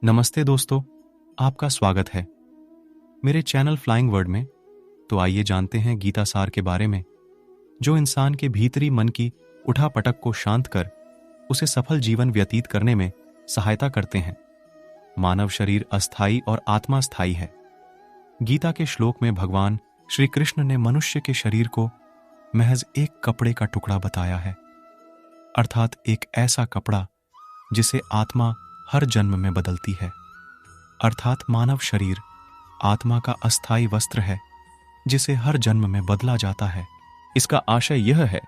नमस्ते दोस्तों, आपका स्वागत है मेरे चैनल फ्लाइंग वर्ड में। तो आइए जानते हैं गीता सार के बारे में, जो इंसान के भीतरी मन की उठापटक को शांत कर उसे सफल जीवन व्यतीत करने में सहायता करते हैं। मानव शरीर अस्थायी और आत्मा स्थायी है। गीता के श्लोक में भगवान श्री कृष्ण ने मनुष्य के शरीर को महज एक कपड़े का टुकड़ा बताया है, अर्थात एक ऐसा कपड़ा जिसे आत्मा हर जन्म में बदलती है। अर्थात मानव शरीर आत्मा का अस्थायी वस्त्र है जिसे हर जन्म में बदला जाता है। इसका आशय यह है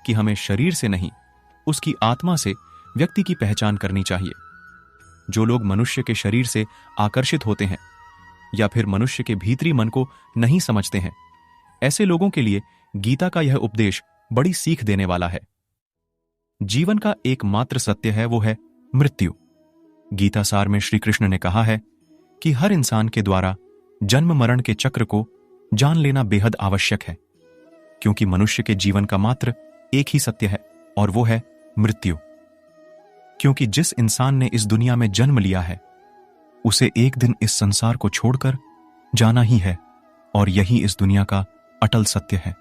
कि हमें शरीर से नहीं, उसकी आत्मा से व्यक्ति की पहचान करनी चाहिए। जो लोग मनुष्य के शरीर से आकर्षित होते हैं या फिर मनुष्य के भीतरी मन को नहीं समझते हैं, ऐसे लोगों के लिए गीता का यह उपदेश बड़ी सीख देने वाला है। जीवन का एकमात्र सत्य है, वो है मृत्यु। गीता सार में श्री कृष्ण ने कहा है कि हर इंसान के द्वारा जन्म मरण के चक्र को जान लेना बेहद आवश्यक है, क्योंकि मनुष्य के जीवन का मात्र एक ही सत्य है और वो है मृत्यु। क्योंकि जिस इंसान ने इस दुनिया में जन्म लिया है उसे एक दिन इस संसार को छोड़कर जाना ही है, और यही इस दुनिया का अटल सत्य है।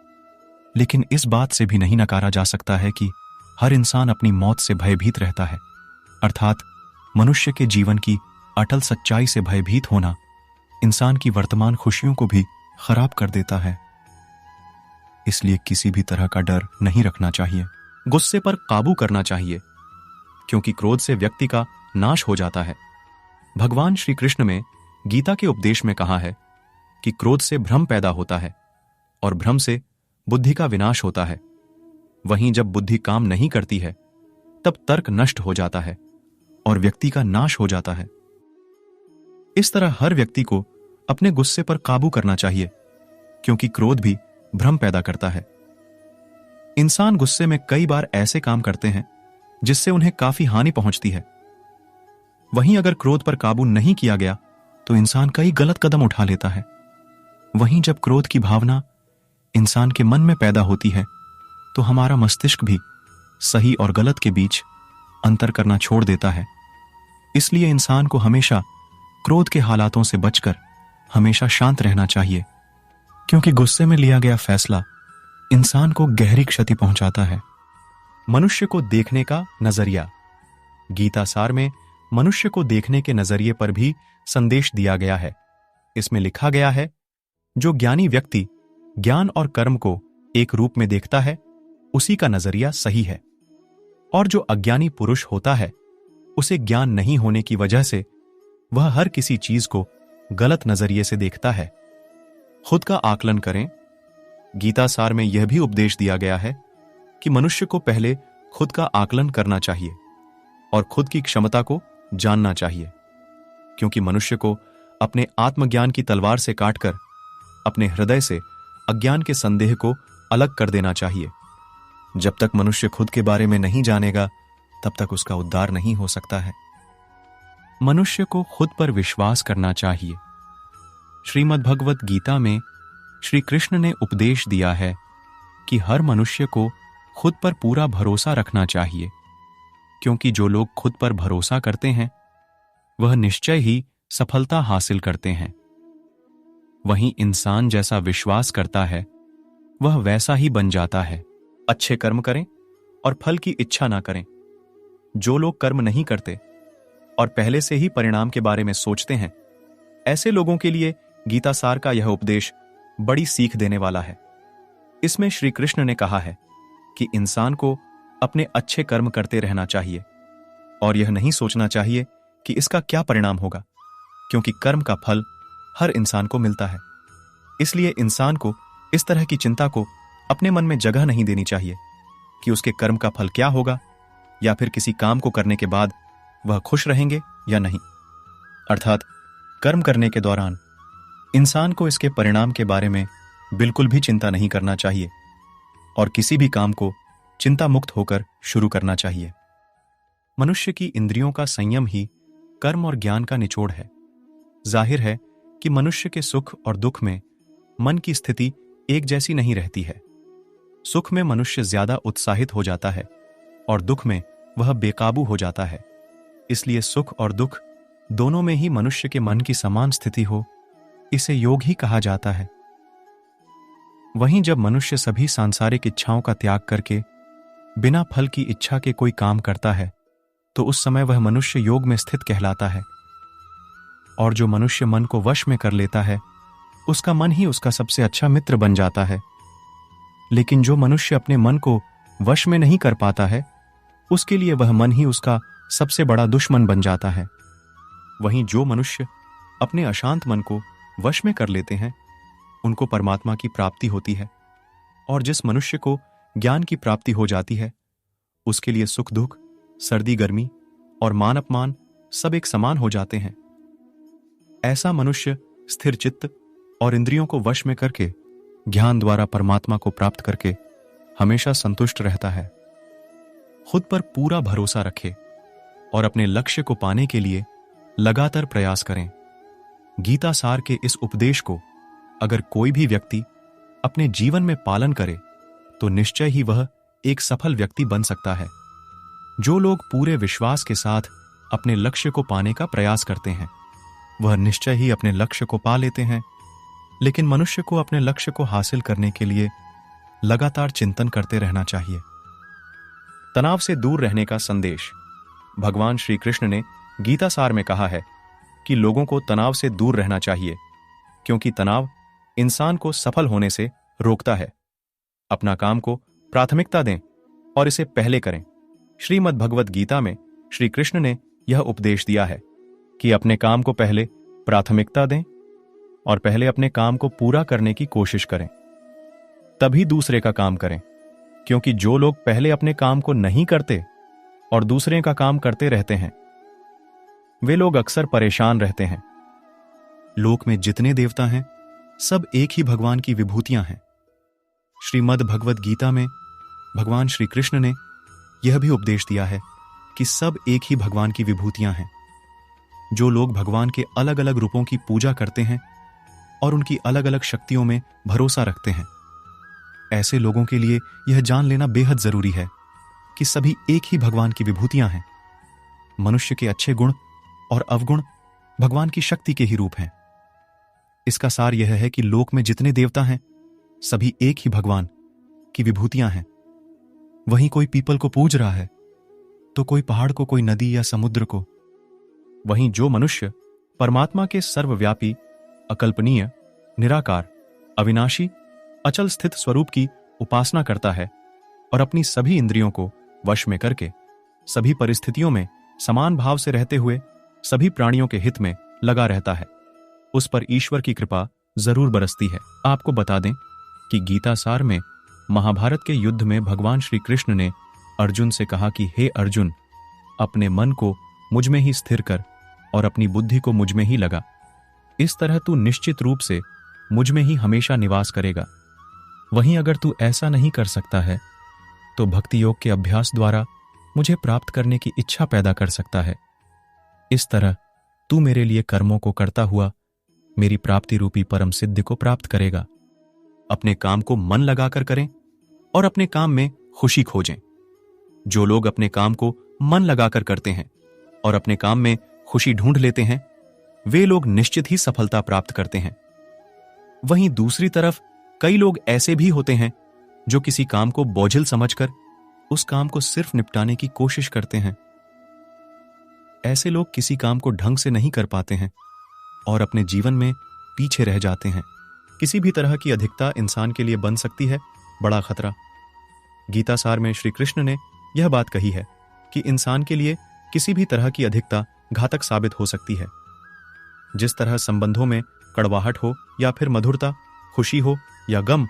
लेकिन इस बात से भी नहीं नकारा जा सकता है कि हर इंसान अपनी मौत से भयभीत रहता है। अर्थात मनुष्य के जीवन की अटल सच्चाई से भयभीत होना इंसान की वर्तमान खुशियों को भी खराब कर देता है। इसलिए किसी भी तरह का डर नहीं रखना चाहिए। गुस्से पर काबू करना चाहिए, क्योंकि क्रोध से व्यक्ति का नाश हो जाता है। भगवान श्री कृष्ण में गीता के उपदेश में कहा है कि क्रोध से भ्रम पैदा होता है और भ्रम से बुद्धि का विनाश होता है। वहीं जब बुद्धि काम नहीं करती है तब तर्क नष्ट हो जाता है और व्यक्ति का नाश हो जाता है। इस तरह हर व्यक्ति को अपने गुस्से पर काबू करना चाहिए, क्योंकि क्रोध भी भ्रम पैदा करता है। इंसान गुस्से में कई बार ऐसे काम करते हैं जिससे उन्हें काफी हानि पहुंचती है। वहीं अगर क्रोध पर काबू नहीं किया गया तो इंसान कई गलत कदम उठा लेता है। वहीं जब क्रोध की भावना इंसान के मन में पैदा होती है तो हमारा मस्तिष्क भी सही और गलत के बीच अंतर करना छोड़ देता है। इसलिए इंसान को हमेशा क्रोध के हालातों से बचकर हमेशा शांत रहना चाहिए, क्योंकि गुस्से में लिया गया फैसला इंसान को गहरी क्षति पहुंचाता है। मनुष्य को देखने का नजरिया। गीता सार में मनुष्य को देखने के नजरिए पर भी संदेश दिया गया है। इसमें लिखा गया है, जो ज्ञानी व्यक्ति ज्ञान और कर्म को एक रूप में देखता है उसी का नजरिया सही है, और जो अज्ञानी पुरुष होता है उसे ज्ञान नहीं होने की वजह से वह हर किसी चीज को गलत नजरिए से देखता है। खुद का आकलन करें। गीता सार में यह भी उपदेश दिया गया है कि मनुष्य को पहले खुद का आकलन करना चाहिए और खुद की क्षमता को जानना चाहिए, क्योंकि मनुष्य को अपने आत्मज्ञान की तलवार से काटकर अपने हृदय से अज्ञान के संदेह को अलग कर देना चाहिए। जब तक मनुष्य खुद के बारे में नहीं जानेगा तब तक उसका उद्धार नहीं हो सकता है। मनुष्य को खुद पर विश्वास करना चाहिए। श्रीमद् भगवत गीता में श्री कृष्ण ने उपदेश दिया है कि हर मनुष्य को खुद पर पूरा भरोसा रखना चाहिए, क्योंकि जो लोग खुद पर भरोसा करते हैं वह निश्चय ही सफलता हासिल करते हैं। वहीं इंसान जैसा विश्वास करता है वह वैसा ही बन जाता है। अच्छे कर्म करें और फल की इच्छा ना करें। जो लोग कर्म नहीं करते और पहले से ही परिणाम के बारे में सोचते हैं, ऐसे लोगों के लिए गीता सार का यह उपदेश बड़ी सीख देने वाला है। इसमें श्री कृष्ण ने कहा है कि इंसान को अपने अच्छे कर्म करते रहना चाहिए और यह नहीं सोचना चाहिए कि इसका क्या परिणाम होगा, क्योंकि कर्म का फल हर इंसान को मिलता है। इसलिए इंसान को इस तरह की चिंता को अपने मन में जगह नहीं देनी चाहिए कि उसके कर्म का फल क्या होगा, या फिर किसी काम को करने के बाद वह खुश रहेंगे या नहीं। अर्थात कर्म करने के दौरान इंसान को इसके परिणाम के बारे में बिल्कुल भी चिंता नहीं करना चाहिए और किसी भी काम को चिंता मुक्त होकर शुरू करना चाहिए। मनुष्य की इंद्रियों का संयम ही कर्म और ज्ञान का निचोड़ है। जाहिर है कि मनुष्य के सुख और दुख में मन की स्थिति एक जैसी नहीं रहती है। सुख में मनुष्य ज्यादा उत्साहित हो जाता है और दुख में वह बेकाबू हो जाता है। इसलिए सुख और दुख दोनों में ही मनुष्य के मन की समान स्थिति हो, इसे योग ही कहा जाता है। वहीं जब मनुष्य सभी सांसारिक इच्छाओं का त्याग करके बिना फल की इच्छा के कोई काम करता है, तो उस समय वह मनुष्य योग में स्थित कहलाता है। और जो मनुष्य मन को वश में कर लेता है, उसका मन ही उसका सबसे अच्छा मित्र बन जाता है। लेकिन जो मनुष्य अपने मन को वश में नहीं कर पाता है, उसके लिए वह मन ही उसका सबसे बड़ा दुश्मन बन जाता है। वहीं जो मनुष्य अपने अशांत मन को वश में कर लेते हैं, उनको परमात्मा की प्राप्ति होती है। और जिस मनुष्य को ज्ञान की प्राप्ति हो जाती है, उसके लिए सुख दुख, सर्दी गर्मी और मान अपमान सब एक समान हो जाते हैं। ऐसा मनुष्य स्थिर चित्त और इंद्रियों को वश में करके ज्ञान द्वारा परमात्मा को प्राप्त करके हमेशा संतुष्ट रहता है। खुद पर पूरा भरोसा रखे और अपने लक्ष्य को पाने के लिए लगातार प्रयास करें। गीता सार के इस उपदेश को अगर कोई भी व्यक्ति अपने जीवन में पालन करे, तो निश्चय ही वह एक सफल व्यक्ति बन सकता है। जो लोग पूरे विश्वास के साथ अपने लक्ष्य को पाने का प्रयास करते हैं, वह निश्चय ही अपने लक्ष्य को पा लेते हैं। लेकिन मनुष्य को अपने लक्ष्य को हासिल करने के लिए लगातार चिंतन करते रहना चाहिए। तनाव से दूर रहने का संदेश। भगवान श्री कृष्ण ने गीता सार में कहा है कि लोगों को तनाव से दूर रहना चाहिए, क्योंकि तनाव इंसान को सफल होने से रोकता है। अपना काम को प्राथमिकता दें और इसे पहले करें। श्रीमद् भगवद गीता में श्री कृष्ण ने यह उपदेश दिया है कि अपने काम को पहले प्राथमिकता दें और पहले अपने काम को पूरा करने की कोशिश करें, तभी दूसरे का काम करें। क्योंकि जो लोग पहले अपने काम को नहीं करते और दूसरे का काम करते रहते हैं, वे लोग अक्सर परेशान रहते हैं। लोक में जितने देवता हैं, सब एक ही भगवान की विभूतियां हैं। श्रीमद् भगवद गीता में भगवान श्री कृष्ण ने यह भी उपदेश दिया है कि सब एक ही भगवान की विभूतियां हैं। जो लोग भगवान के अलग अलग रूपों की पूजा करते हैं और उनकी अलग अलग शक्तियों में भरोसा रखते हैं, ऐसे लोगों के लिए यह जान लेना बेहद जरूरी है कि सभी एक ही भगवान की विभूतियां हैं। मनुष्य के अच्छे गुण और अवगुण भगवान की शक्ति के ही रूप हैं। इसका सार यह है कि लोक में जितने देवता हैं, सभी एक ही भगवान की विभूतियां हैं। वहीं कोई पीपल को पूज रहा है, तो कोई पहाड़ को, कोई नदी या समुद्र को। वहीं जो मनुष्य परमात्मा के सर्वव्यापी, अकल्पनीय, निराकार, अविनाशी, अचल स्थित स्वरूप की उपासना करता है और अपनी सभी इंद्रियों को वश में करके सभी परिस्थितियों में समान भाव से रहते हुए सभी प्राणियों के हित में लगा रहता है, उस पर ईश्वर की कृपा जरूर बरसती है। आपको बता दें कि गीता सार में महाभारत के युद्ध में भगवान श्री कृष्ण ने अर्जुन से कहा कि हे अर्जुन, अपने मन को मुझ में ही स्थिर कर और अपनी बुद्धि को मुझ में ही लगा। इस तरह तू निश्चित रूप से मुझ में ही हमेशा निवास करेगा। वहीं अगर तू ऐसा नहीं कर सकता है, तो भक्ति योग के अभ्यास द्वारा मुझे प्राप्त करने की इच्छा पैदा कर सकता है। इस तरह तू मेरे लिए कर्मों को करता हुआ मेरी प्राप्ति रूपी परम सिद्धि को प्राप्त करेगा। अपने काम को मन लगाकर करें और अपने काम में खुशी खोजें। जो लोग अपने काम को मन लगाकर करते हैं और अपने काम में खुशी ढूंढ लेते हैं, वे लोग निश्चित ही सफलता प्राप्त करते हैं। वहीं दूसरी तरफ कई लोग ऐसे भी होते हैं जो किसी काम को बोझिल समझकर उस काम को सिर्फ निपटाने की कोशिश करते हैं। ऐसे लोग किसी काम को ढंग से नहीं कर पाते हैं और अपने जीवन में पीछे रह जाते हैं। किसी भी तरह की अधिकता इंसान के लिए बन सकती है बड़ा खतरा। गीता सार में श्री कृष्ण ने यह बात कही है कि इंसान के लिए किसी भी तरह की अधिकता घातक साबित हो सकती है। जिस तरह संबंधों में कड़वाहट हो या फिर मधुरता, खुशी हो या गम,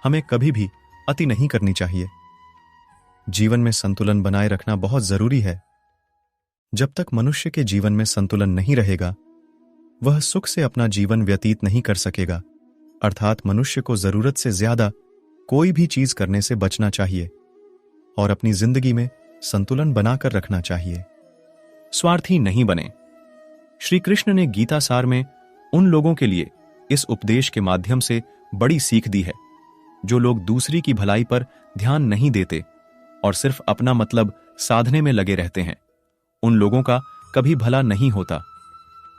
हमें कभी भी अति नहीं करनी चाहिए। जीवन में संतुलन बनाए रखना बहुत जरूरी है। जब तक मनुष्य के जीवन में संतुलन नहीं रहेगा, वह सुख से अपना जीवन व्यतीत नहीं कर सकेगा। अर्थात मनुष्य को जरूरत से ज्यादा कोई भी चीज करने से बचना चाहिए और अपनी जिंदगी में संतुलन बनाकर रखना चाहिए। स्वार्थी नहीं बने। श्री कृष्ण ने गीता सार में उन लोगों के लिए इस उपदेश के माध्यम से बड़ी सीख दी है जो लोग दूसरी की भलाई पर ध्यान नहीं देते और सिर्फ अपना मतलब साधने में लगे रहते हैं। उन लोगों का कभी भला नहीं होता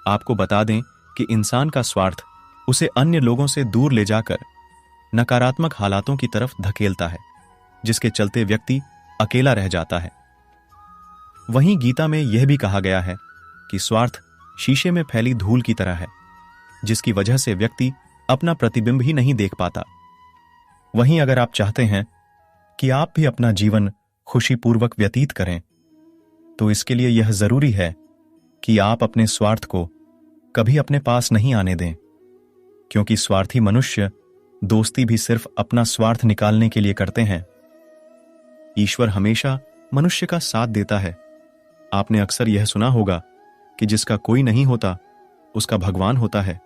आपको बता दें कि इंसान का स्वार्थ उसे अन्य लोगों से दूर ले जाकर नकारात्मक हालातों की तरफ धकेलता है, जिसके चलते व्यक्ति अकेला रह जाता है। वहीं गीता में यह भी कहा गया है कि स्वार्थ शीशे में फैली धूल की तरह है, जिसकी वजह से व्यक्ति अपना प्रतिबिंब ही नहीं देख पाता। वहीं अगर आप चाहते हैं कि आप भी अपना जीवन खुशीपूर्वक व्यतीत करें, तो इसके लिए यह जरूरी है कि आप अपने स्वार्थ को कभी अपने पास नहीं आने दें, क्योंकि स्वार्थी मनुष्य दोस्ती भी सिर्फ अपना स्वार्थ निकालने के लिए करते हैं। ईश्वर हमेशा मनुष्य का साथ देता है। आपने अक्सर यह सुना होगा कि जिसका कोई नहीं होता उसका भगवान होता है।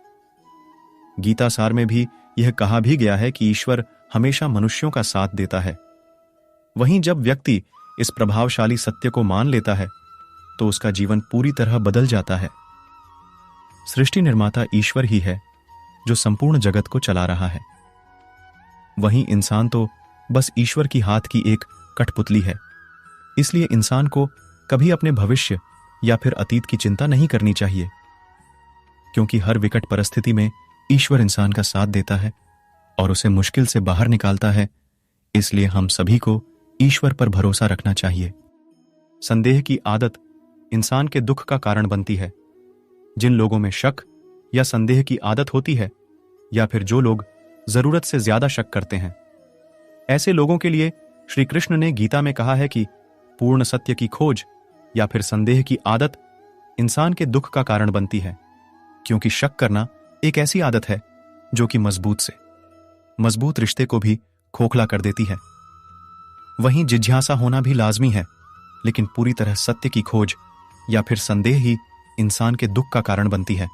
गीता सार में भी यह कहा भी गया है कि ईश्वर हमेशा मनुष्यों का साथ देता है। वहीं जब व्यक्ति इस प्रभावशाली सत्य को मान लेता है तो उसका जीवन पूरी तरह बदल जाता है। सृष्टि निर्माता ईश्वर ही है जो संपूर्ण जगत को चला रहा है। वहीं इंसान तो बस ईश्वर की हाथ की एक कठपुतली है। इसलिए इंसान को कभी अपने भविष्य या फिर अतीत की चिंता नहीं करनी चाहिए, क्योंकि हर विकट परिस्थिति में ईश्वर इंसान का साथ देता है और उसे मुश्किल से बाहर निकालता है। इसलिए हम सभी को ईश्वर पर भरोसा रखना चाहिए। संदेह की आदत इंसान के दुख का कारण बनती है। जिन लोगों में शक या संदेह की आदत होती है, या फिर जो लोग जरूरत से ज्यादा शक करते हैं, ऐसे लोगों के लिए श्री कृष्ण ने गीता में कहा है कि पूर्ण सत्य की खोज या फिर संदेह की आदत इंसान के दुख का कारण बनती है, क्योंकि शक करना एक ऐसी आदत है जो कि मजबूत रिश्ते को भी खोखला कर देती है। वहीं जिज्ञासा होना भी लाजमी है, लेकिन पूरी तरह सत्य की खोज या फिर संदेह ही इंसान के दुख का कारण बनती है,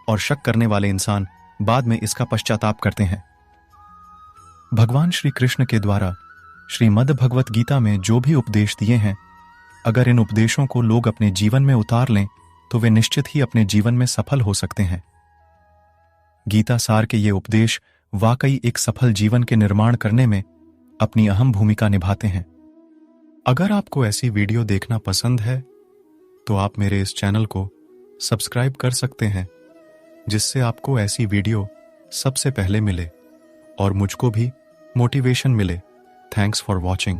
और शक करने वाले इंसान बाद में इसका पश्चाताप करते हैं। भगवान श्री कृष्ण के द्वारा श्रीमद् भगवत गीता में जो भी उपदेश दिए हैं, अगर इन उपदेशों को लोग अपने जीवन में उतार लें तो वे निश्चित ही अपने जीवन में सफल हो सकते हैं। गीता सार के ये उपदेश वाकई एक सफल जीवन के निर्माण करने में अपनी अहम भूमिका निभाते हैं। अगर आपको ऐसी वीडियो देखना पसंद है तो आप मेरे इस चैनल को सब्सक्राइब कर सकते हैं, जिससे आपको ऐसी वीडियो सबसे पहले मिले और मुझको भी मोटिवेशन मिले। Thanks for watching.